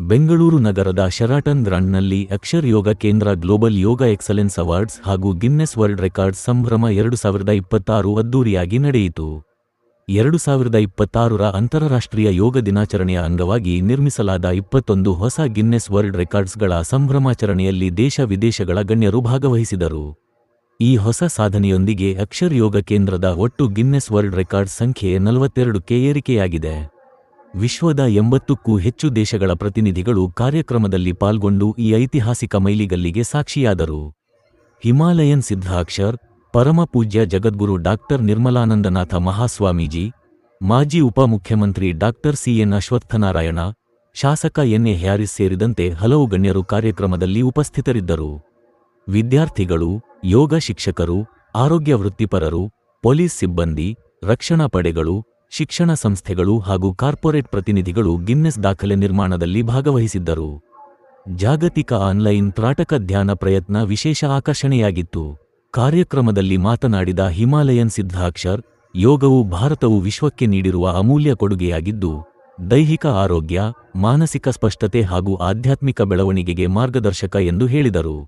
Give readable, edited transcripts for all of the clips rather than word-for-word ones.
ಬೆಂಗಳೂರು ನಗರದ ಶೆರಾಟನ್ ಗ್ರಾಂಡ್ನಲ್ಲಿ ಅಕ್ಷರ್ ಯೋಗ ಕೇಂದ್ರ ಗ್ಲೋಬಲ್ ಯೋಗ excellence awards ಹಾಗೂ ಗಿನ್ನೆಸ್ ವರ್ಲ್ಡ್ ರೆಕಾರ್ಡ್ಸ್ ಸಂಭ್ರಮ 2026 ಅದ್ದೂರಿಯಾಗಿ ನಡೆಯಿತು. 2026ರ ಅಂತಾರಾಷ್ಟ್ರೀಯ ಯೋಗ ದಿನಾಚರಣೆಯ ಅಂಗವಾಗಿ ನಿರ್ಮಿಸಲಾದ 21 ಹೊಸ ಗಿನ್ನೆಸ್ ವರ್ಲ್ಡ್ ರೆಕಾರ್ಡ್ಸ್ಗಳ ಸಂಭ್ರಮಾಚರಣೆಯಲ್ಲಿ ದೇಶ-ವಿದೇಶಗಳ ಗಣ್ಯರು ಭಾಗವಹಿಸಿದರು. ಈ ಹೊಸ ಸಾಧನೆಯೊಂದಿಗೆ ಅಕ್ಷರ್ ಯೋಗ ಕೇಂದ್ರದ ಒಟ್ಟು ಗಿನ್ನೆಸ್ ವರ್ಲ್ಡ್ ರೆಕಾರ್ಡ್ಸ್ ಸಂಖ್ಯೆ 42ಕ್ಕೆ ಏರಿಕೆಯಾಗಿದೆ. ವಿಶ್ವದ 80ಕ್ಕೂ ಹೆಚ್ಚು ದೇಶಗಳ ಪ್ರತಿನಿಧಿಗಳು ಕಾರ್ಯಕ್ರಮದಲ್ಲಿ ಪಾಲ್ಗೊಂಡು ಈ ಐತಿಹಾಸಿಕ ಮೈಲಿಗಲ್ಲಿಗೆ ಸಾಕ್ಷಿಯಾದರು. ಹಿಮಾಲಯನ್ ಸಿದ್ಧಾಕ್ಷರ್, ಪರಮಪೂಜ್ಯ ಜಗದ್ಗುರು ಡಾಕ್ಟರ್ ನಿರ್ಮಲಾನಂದನಾಥ ಮಹಾಸ್ವಾಮೀಜಿ, ಮಾಜಿ ಉಪಮುಖ್ಯಮಂತ್ರಿ ಡಾಕ್ಟರ್ ಸಿಎನ್ ಅಶ್ವತ್ಥನಾರಾಯಣ, ಶಾಸಕ ಎನ್.ಎ. ಹ್ಯಾರಿಸ್ ಸೇರಿದಂತೆ ಹಲವು ಗಣ್ಯರು ಕಾರ್ಯಕ್ರಮದಲ್ಲಿ ಉಪಸ್ಥಿತರಿದ್ದರು. ವಿದ್ಯಾರ್ಥಿಗಳು, ಯೋಗ ಶಿಕ್ಷಕರು, ಆರೋಗ್ಯ ವೃತ್ತಿಪರರು, ಪೊಲೀಸ್ ಸಿಬ್ಬಂದಿ, ರಕ್ಷಣಾ ಪಡೆಗಳು, ಶಿಕ್ಷಣ ಸಂಸ್ಥೆಗಳು ಹಾಗೂ ಕಾರ್ಪೊರೇಟ್ ಪ್ರತಿನಿಧಿಗಳು ಗಿನ್ನೆಸ್ ದಾಖಲೆ ನಿರ್ಮಾಣದಲ್ಲಿ ಭಾಗವಹಿಸಿದ್ದರು. ಜಾಗತಿಕ ಆನ್ಲೈನ್ ತ್ರಾಟಕ ಧ್ಯಾನ ಪ್ರಯತ್ನ ವಿಶೇಷ ಆಕರ್ಷಣೆಯಾಗಿತ್ತು. ಕಾರ್ಯಕ್ರಮದಲ್ಲಿ ಮಾತನಾಡಿದ ಹಿಮಾಲಯನ್ ಸಿದ್ಧಾಕ್ಷರ್, ಯೋಗವು ಭಾರತವು ವಿಶ್ವಕ್ಕೆ ನೀಡಿರುವ ಅಮೂಲ್ಯ ಕೊಡುಗೆಯಾಗಿದ್ದು, ದೈಹಿಕ ಆರೋಗ್ಯ, ಮಾನಸಿಕ ಸ್ಪಷ್ಟತೆ ಹಾಗೂ ಆಧ್ಯಾತ್ಮಿಕ ಬೆಳವಣಿಗೆಗೆ ಮಾರ್ಗದರ್ಶಕ ಎಂದು ಹೇಳಿದರು.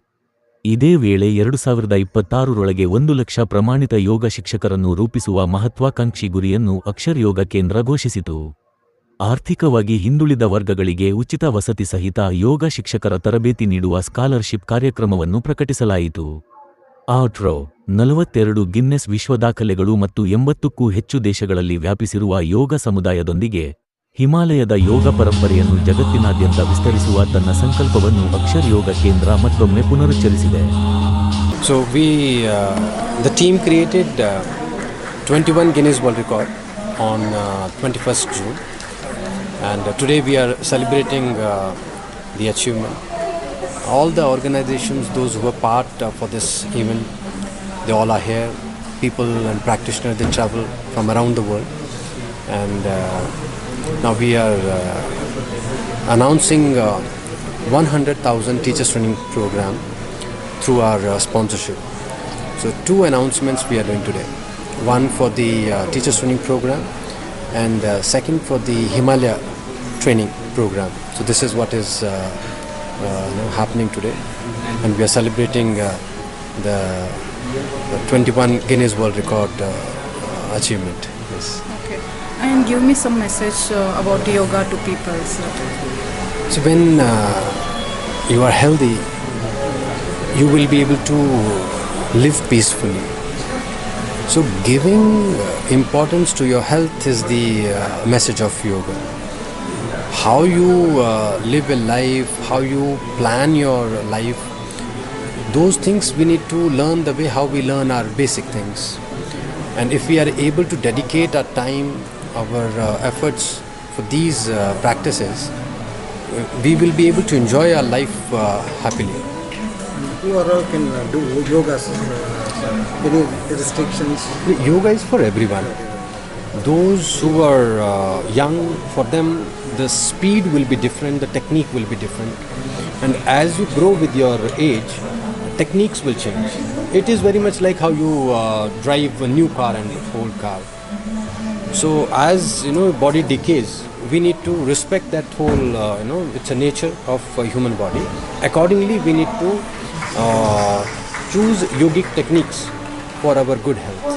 ಇದೇ ವೇಳೆ 2026ರೊಳಗೆ 1 ಲಕ್ಷ ಪ್ರಮಾಣಿತ ಯೋಗ ಶಿಕ್ಷಕರನ್ನು ರೂಪಿಸುವ ಮಹತ್ವಾಕಾಂಕ್ಷಿ ಗುರಿಯನ್ನು ಅಕ್ಷರ್ ಯೋಗ ಕೇಂದ್ರ ಘೋಷಿಸಿತು. ಆರ್ಥಿಕವಾಗಿ ಹಿಂದುಳಿದ ವರ್ಗಗಳಿಗೆ ಉಚಿತ ವಸತಿ ಸಹಿತ ಯೋಗ ಶಿಕ್ಷಕರ ತರಬೇತಿ ನೀಡುವ ಸ್ಕಾಲರ್ಶಿಪ್ ಕಾರ್ಯಕ್ರಮವನ್ನು ಪ್ರಕಟಿಸಲಾಯಿತು. ಔಟ್ರೋ 42 ಗಿನ್ನೆಸ್ ವಿಶ್ವ ದಾಖಲೆಗಳು ಮತ್ತು 80ಕ್ಕೂ ಹೆಚ್ಚು ದೇಶಗಳಲ್ಲಿ ವ್ಯಾಪಿಸಿರುವ ಯೋಗ ಸಮುದಾಯದೊಂದಿಗೆ ಹಿಮಾಲಯದ ಯೋಗ ಪರಂಪರೆಯನ್ನು ಜಗತ್ತಿನಾದ್ಯಂತ ವಿಸ್ತರಿಸುವ ತನ್ನ ಸಂಕಲ್ಪವನ್ನು ಅಕ್ಷರ್ ಯೋಗ ಕೇಂದ್ರ ಮತ್ತೊಮ್ಮೆ ಪುನರುಚ್ಚರಿಸಿದೆ. So the team created 21 Guinness World Record on 21st June, and today we are celebrating the achievement. All the organizations, those who are part for this event, they all are here. People and practitioners, they travel from around the world, and now we are announcing 100,000 teachers training program through our sponsorship. So 2 announcements we are doing today. One for the teachers training program, and second for the Himalaya training program. So this is what is happening today, and we are celebrating the 21 Guinness World Record achievement. Yes. Okay. And give me some message about yoga to people, sir. So when you are healthy, you will be able to live peacefully. So giving importance to your health is the message of yoga. How you live a life, how you plan your life, those things we need to learn the way how we learn our basic things. And if we are able to dedicate our time, our efforts for these practices, we will be able to enjoy our life happily. Who all can do yoga? Any restrictions? Yoga is for everyone. Those who are young, for them the speed will be different, the technique will be different, and as you grow with your age, techniques will change. It is very much like how you drive a new car and old car. So as body decays, we need to respect that whole it's a nature of a human body. Accordingly, we need to choose yogic techniques for our good health.